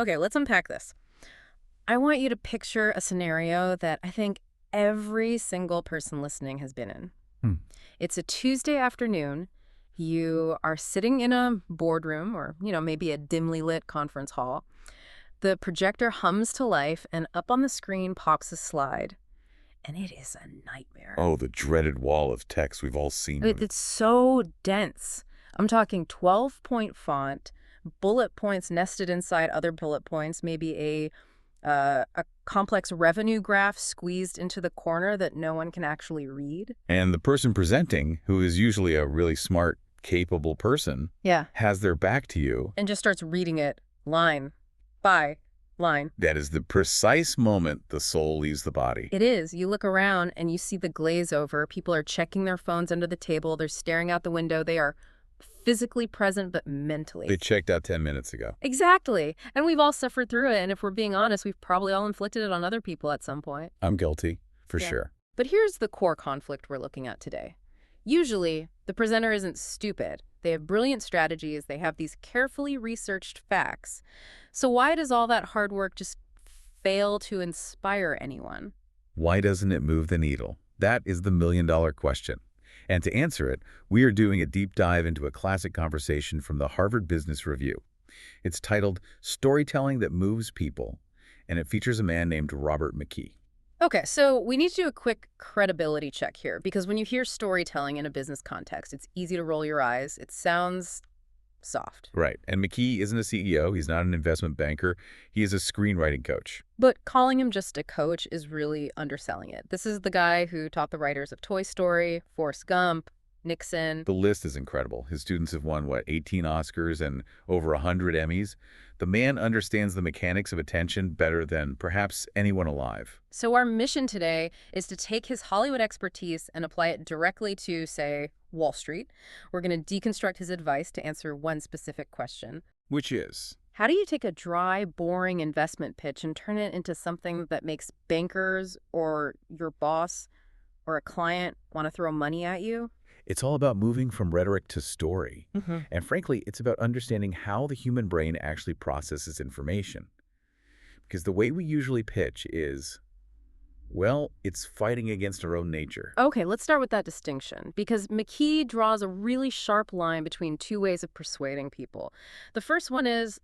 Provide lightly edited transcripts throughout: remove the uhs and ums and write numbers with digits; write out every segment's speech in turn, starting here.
Okay, let's unpack this. I want you to picture a scenario that I think every single person listening has been in. Hmm. It's a Tuesday afternoon. You are sitting in a boardroom or, maybe a dimly lit conference hall. The projector hums to life, and up on the screen pops a slide. And it is a nightmare. Oh, the dreaded wall of text. We've all seen it. It's so dense. I'm talking 12-point font, bullet points nested inside other bullet points, maybe a complex revenue graph squeezed into the corner that no one can actually read. And the person presenting, who is usually a really smart, capable person, Yeah. has their back to you. And just starts reading it line by line. That is the precise moment the soul leaves the body. It is. You look around and you see the glaze over. People are checking their phones under the table. They're staring out the window. They are physically present, but mentally. They checked out 10 minutes ago. Exactly. And we've all suffered through it. And if we're being honest, we've probably all inflicted it on other people at some point. I'm guilty, for Yeah. sure. But here's the core conflict we're looking at today. Usually, the presenter isn't stupid. They have brilliant strategies. They have these carefully researched facts. So why does all that hard work just fail to inspire anyone? Why doesn't it move the needle? That is the million-dollar question. And to answer it, we are doing a deep dive into a classic conversation from the Harvard Business Review. It's titled Storytelling That Moves People, and it features a man named Robert McKee. Okay, so we need to do a quick credibility check here, because when you hear storytelling in a business context, it's easy to roll your eyes. It sounds soft. Right. And McKee isn't a CEO. He's not an investment banker. He is a screenwriting coach. But calling him just a coach is really underselling it. This is the guy who taught the writers of Toy Story, Forrest Gump, Nixon. The list is incredible. His students have won, 18 Oscars and over 100 Emmys. The man understands the mechanics of attention better than perhaps anyone alive. So our mission today is to take his Hollywood expertise and apply it directly to, say, Wall Street. We're going to deconstruct his advice to answer one specific question. Which is? How do you take a dry, boring investment pitch and turn it into something that makes bankers or your boss or a client want to throw money at you? It's all about moving from rhetoric to story. Mm-hmm. And frankly, it's about understanding how the human brain actually processes information. Because the way we usually pitch is, well, it's fighting against our own nature. Okay, let's start with that distinction, because McKee draws a really sharp line between two ways of persuading people. The first one is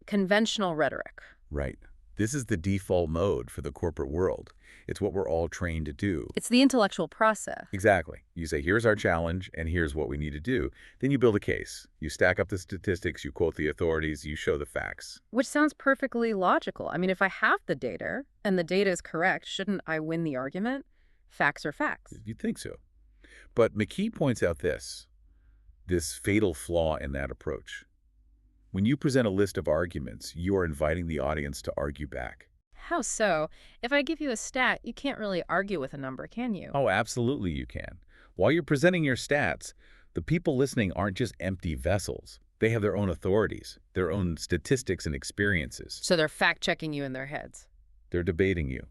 conventional rhetoric. Right. This is the default mode for the corporate world. It's what we're all trained to do. It's the intellectual process. Exactly. You say, here's our challenge, and here's what we need to do. Then you build a case. You stack up the statistics, you quote the authorities, you show the facts. Which sounds perfectly logical. I mean, if I have the data, and the data is correct, shouldn't I win the argument? Facts are facts. You'd think so. But McKee points out this fatal flaw in that approach. When you present a list of arguments, you are inviting the audience to argue back. How so? If I give you a stat, you can't really argue with a number, can you? Oh, absolutely you can. While you're presenting your stats, the people listening aren't just empty vessels. They have their own authorities, their own statistics and experiences. So they're fact-checking you in their heads. They're debating you.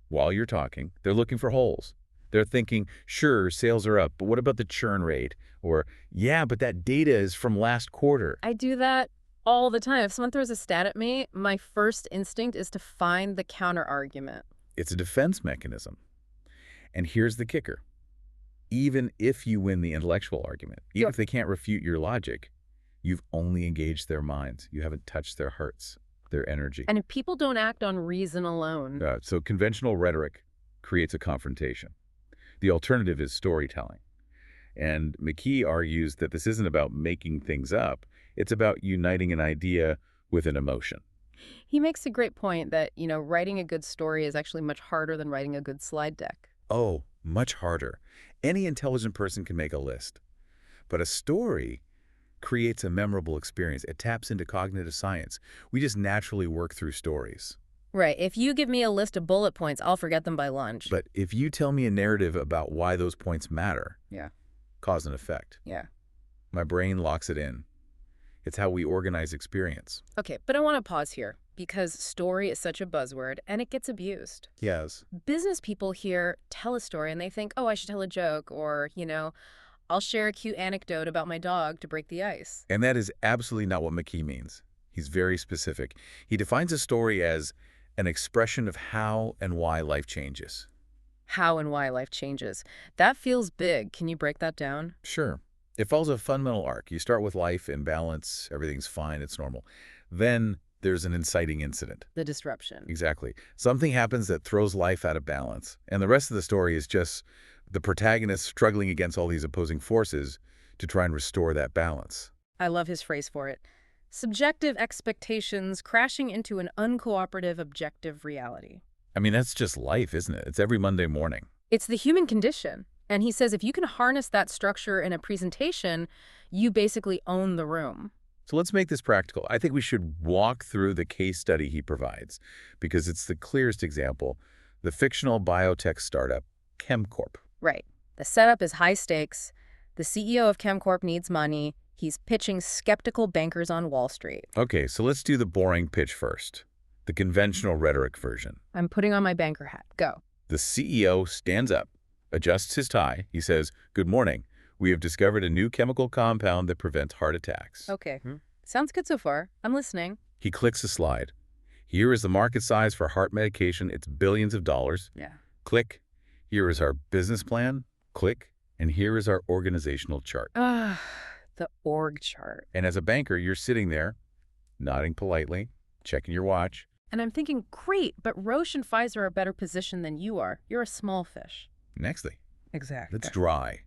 While you're talking, they're looking for holes. They're thinking, sure, sales are up, but what about the churn rate? Or, yeah, but that data is from last quarter. I do that all the time. If someone throws a stat at me, my first instinct is to find the counter-argument. It's a defense mechanism. And here's the kicker. Even if you win the intellectual argument, even if they can't refute your logic, you've only engaged their minds. You haven't touched their hearts, their energy. And if people don't act on reason alone... So conventional rhetoric creates a confrontation. The alternative is storytelling. And McKee argues that this isn't about making things up. It's about uniting an idea with an emotion. He makes a great point that, writing a good story is actually much harder than writing a good slide deck. Oh, much harder. Any intelligent person can make a list. But a story creates a memorable experience. It taps into cognitive science. We just naturally work through stories. Right. If you give me a list of bullet points, I'll forget them by lunch. But if you tell me a narrative about why those points matter, cause and effect, my brain locks it in. It's how we organize experience. Okay, but I want to pause here because story is such a buzzword and it gets abused. Yes. Business people here tell a story and they think, oh, I should tell a joke or, I'll share a cute anecdote about my dog to break the ice. And that is absolutely not what McKee means. He's very specific. He defines a story as an expression of how and why life changes. How and why life changes. That feels big. Can you break that down? Sure. It follows a fundamental arc. You start with life in balance, everything's fine, it's normal. Then there's an inciting incident. The disruption. Exactly. Something happens that throws life out of balance. And the rest of the story is just the protagonist struggling against all these opposing forces to try and restore that balance. I love his phrase for it. Subjective expectations crashing into an uncooperative objective reality. I mean, that's just life, isn't it? It's every Monday morning. It's the human condition. And he says if you can harness that structure in a presentation, you basically own the room. So let's make this practical. I think we should walk through the case study he provides because it's the clearest example. The fictional biotech startup, ChemCorp. Right. The setup is high stakes. The CEO of ChemCorp needs money. He's pitching skeptical bankers on Wall Street. Okay, so let's do the boring pitch first. The conventional rhetoric version. I'm putting on my banker hat. Go. The CEO stands up, adjusts his tie. He says, "Good morning. We have discovered a new chemical compound that prevents heart attacks." Okay. Sounds good so far. I'm listening. He clicks a slide. Here is the market size for heart medication. It's billions of dollars. Yeah. Click. Here is our business plan. Click. And here is our organizational chart. The org chart. And as a banker, you're sitting there, nodding politely, checking your watch. And I'm thinking, great, but Roche and Pfizer are better positioned than you are. You're a small fish. Nextly. Exactly. It's dry.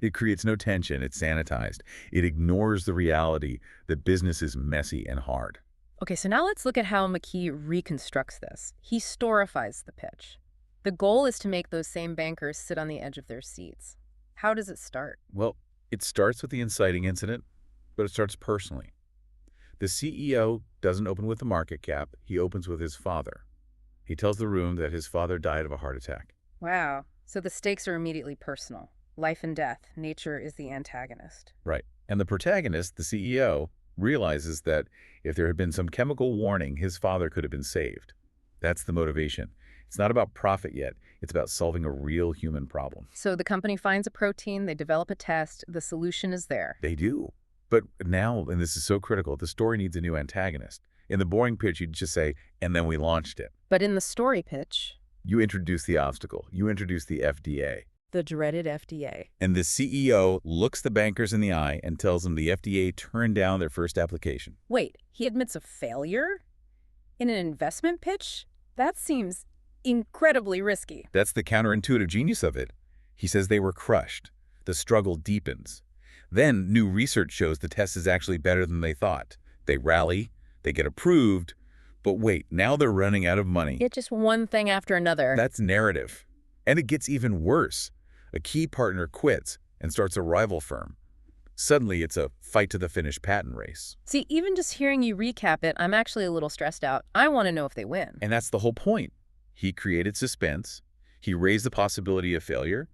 It creates no tension. It's sanitized. It ignores the reality that business is messy and hard. Okay, so now let's look at how McKee reconstructs this. He storifies the pitch. The goal is to make those same bankers sit on the edge of their seats. How does it start? Well, it starts with the inciting incident, but it starts personally. The CEO doesn't open with the market cap. He opens with his father. He tells the room that his father died of a heart attack. Wow. So the stakes are immediately personal. Life and death. Nature is the antagonist. Right. And the protagonist, the CEO, realizes that if there had been some chemical warning, his father could have been saved. That's the motivation. It's not about profit yet. It's about solving a real human problem. So the company finds a protein, they develop a test, the solution is there. They do. But now, and this is so critical, the story needs a new antagonist. In the boring pitch, you'd just say, and then we launched it. But in the story pitch, You introduce the obstacle. You introduce the FDA. the dreaded FDA. And the CEO looks the bankers in the eye and tells them the FDA turned down their first application. Wait, he admits a failure? In an investment pitch? That seems incredibly risky. That's the counterintuitive genius of it. He says they were crushed. The struggle deepens. Then new research shows the test is actually better than they thought. They rally, they get approved, but wait, now they're running out of money. It's just one thing after another. That's narrative. And it gets even worse. A key partner quits and starts a rival firm. Suddenly, it's a fight-to-the-finish patent race. See, even just hearing you recap it, I'm actually a little stressed out. I want to know if they win. And that's the whole point. He created suspense. He raised the possibility of failure.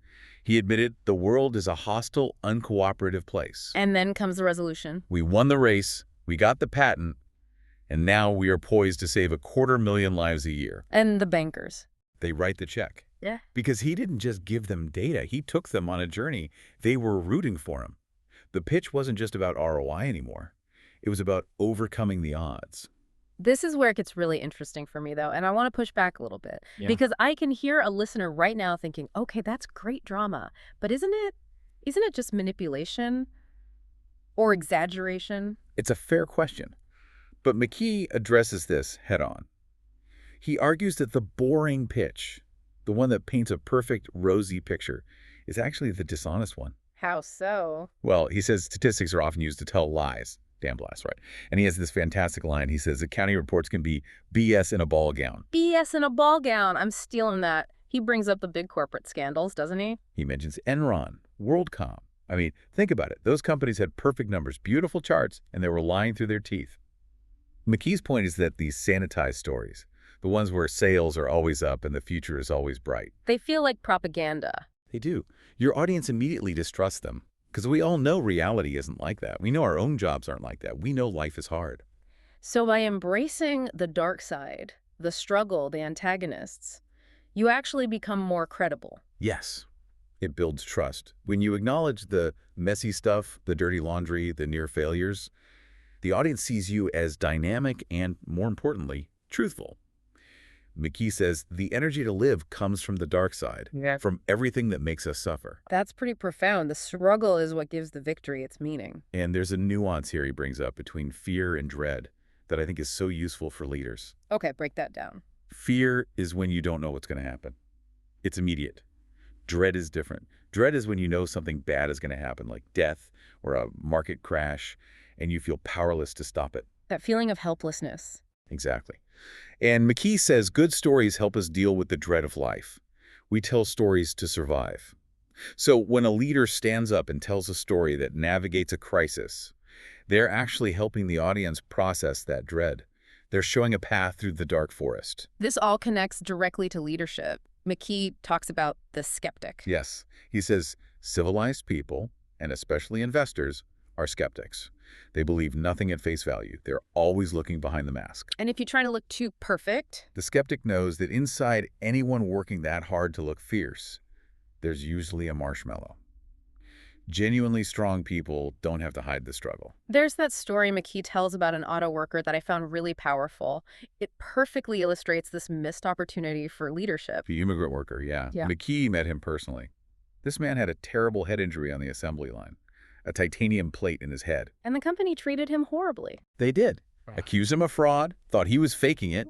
He admitted the world is a hostile, uncooperative place. And then comes the resolution. We won the race, we got the patent, and now we are poised to save 250,000 lives a year. And the bankers. They write the check. Yeah. Because he didn't just give them data. He took them on a journey. They were rooting for him. The pitch wasn't just about ROI anymore. It was about overcoming the odds. This is where it gets really interesting for me, though, and I want to push back a little bit. Because I can hear a listener right now thinking, okay, that's great drama, but isn't it just manipulation or exaggeration? It's a fair question. But McKee addresses this head-on. He argues that the boring pitch, the one that paints a perfect, rosy picture, is actually the dishonest one. How so? Well, he says statistics are often used to tell lies. Damn blast, right? And he has this fantastic line. He says accounting reports can be BS in a ball gown. BS in a ball gown. I'm stealing that. He brings up the big corporate scandals, doesn't he? He mentions Enron, WorldCom. I mean, think about it. Those companies had perfect numbers, beautiful charts, and they were lying through their teeth. McKee's point is that these sanitized stories, the ones where sales are always up and the future is always bright. They feel like propaganda. They do. Your audience immediately distrusts them because we all know reality isn't like that. We know our own jobs aren't like that. We know life is hard. So by embracing the dark side, the struggle, the antagonists, you actually become more credible. Yes, it builds trust. When you acknowledge the messy stuff, the dirty laundry, the near failures, The audience sees you as dynamic and, more importantly, truthful. McKee says the energy to live comes from the dark side, Yeah. from everything that makes us suffer. That's pretty profound. The struggle is what gives the victory its meaning. And there's a nuance here he brings up between fear and dread that I think is so useful for leaders. Okay, break that down. Fear is when you don't know what's going to happen. It's immediate. Dread is different. Dread is when you know something bad is going to happen, like death or a market crash, and you feel powerless to stop it. That feeling of helplessness. Exactly. And McKee says good stories help us deal with the dread of life. We tell stories to survive. So when a leader stands up and tells a story that navigates a crisis, they're actually helping the audience process that dread. They're showing a path through the dark forest. This all connects directly to leadership. McKee talks about the skeptic. Yes, he says civilized people, and especially investors, are skeptics. They believe nothing at face value. They're always looking behind the mask. And if you try to look too perfect, The skeptic knows that inside anyone working that hard to look fierce, there's usually a marshmallow. Genuinely strong people don't have to hide the struggle. there's that story McKee tells about an auto worker that I found really powerful. It perfectly illustrates this missed opportunity for leadership. The immigrant worker, yeah. Yeah. McKee met him personally. This man had a terrible head injury on the assembly line, a titanium plate in his head. And the company treated him horribly. They did. Right. Accused him of fraud, thought he was faking it.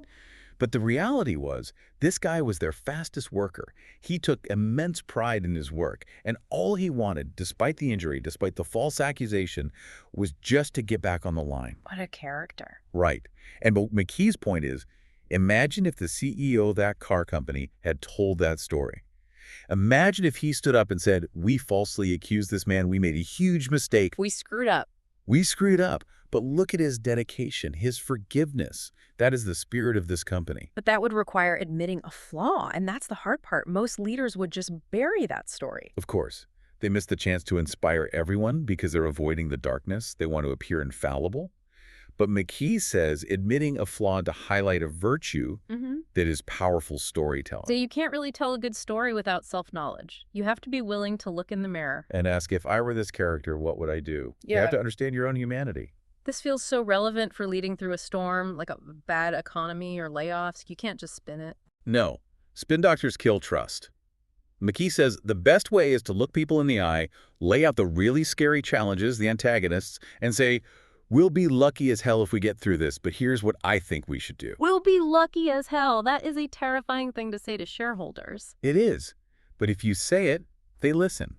But the reality was, this guy was their fastest worker. He took immense pride in his work, and all he wanted, despite the injury, despite the false accusation, was just to get back on the line. What a character. Right. And but McKee's point is, imagine if the CEO of that car company had told that story. Imagine if he stood up and said, "We falsely accused this man. We made a huge mistake. We screwed up. We screwed up. But look at his dedication, his forgiveness. That is the spirit of this company." But that would require admitting a flaw, and that's the hard part. Most leaders would just bury that story. Of course, they miss the chance to inspire everyone because they're avoiding the darkness. They want to appear infallible. But McKee says admitting a flaw to highlight a virtue that is powerful storytelling. So you can't really tell a good story without self-knowledge. You have to be willing to look in the mirror. And ask, if I were this character, what would I do? You Yeah. have to understand your own humanity. This feels so relevant for leading through a storm, like a bad economy or layoffs. You can't just spin it. No, spin doctors kill trust. McKee says the best way is to look people in the eye, lay out the really scary challenges, the antagonists, and say, we'll be lucky as hell if we get through this, but here's what I think we should do. We'll be lucky as hell. That is a terrifying thing to say to shareholders. It is. But if you say it, they listen.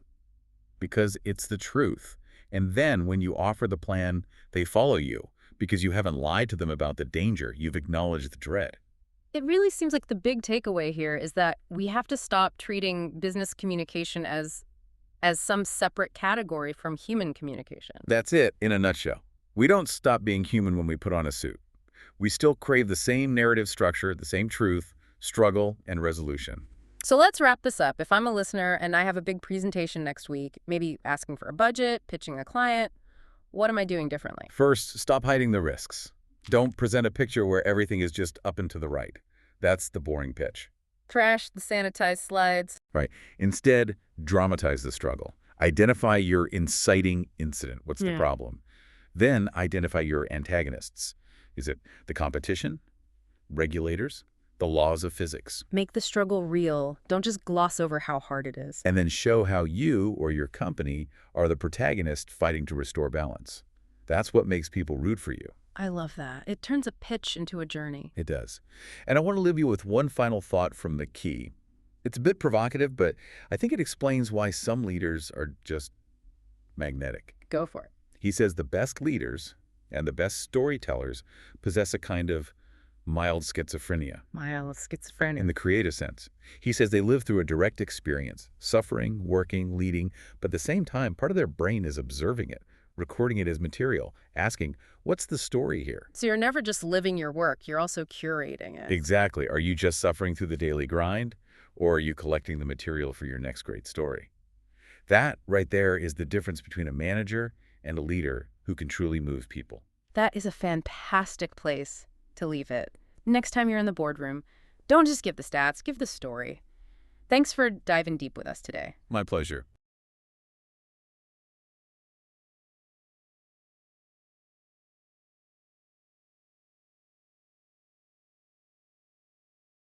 Because it's the truth. And then when you offer the plan, they follow you. Because you haven't lied to them about the danger. You've acknowledged the dread. It really seems like the big takeaway here is that we have to stop treating business communication as some separate category from human communication. That's it in a nutshell. We don't stop being human when we put on a suit. We still crave the same narrative structure, the same truth, struggle, and resolution. So let's wrap this up. If I'm a listener and I have a big presentation next week, maybe asking for a budget, pitching a client, what am I doing differently? First, stop hiding the risks. Don't present a picture where everything is just up and to the right. That's the boring pitch. Trash the sanitized slides. Right. Instead, dramatize the struggle. Identify your inciting incident. What's the problem? Then identify your antagonists. Is it the competition, regulators, the laws of physics? Make the struggle real. Don't just gloss over how hard it is. And then show how you or your company are the protagonist fighting to restore balance. That's what makes people root for you. I love that. It turns a pitch into a journey. It does. And I want to leave you with one final thought from McKee. It's a bit provocative, but I think it explains why some leaders are just magnetic. Go for it. He says the best leaders and the best storytellers possess a kind of mild schizophrenia. Mild schizophrenia. In the creative sense. He says they live through a direct experience, suffering, working, leading, but at the same time, part of their brain is observing it, recording it as material, asking, what's the story here? So you're never just living your work, you're also curating it. Exactly. Are you just suffering through the daily grind, or are you collecting the material for your next great story? That right there is the difference between a manager and a leader who can truly move people. That is a fantastic place to leave it. Next time you're in the boardroom, don't just give the stats, give the story. Thanks for diving deep with us today. My pleasure.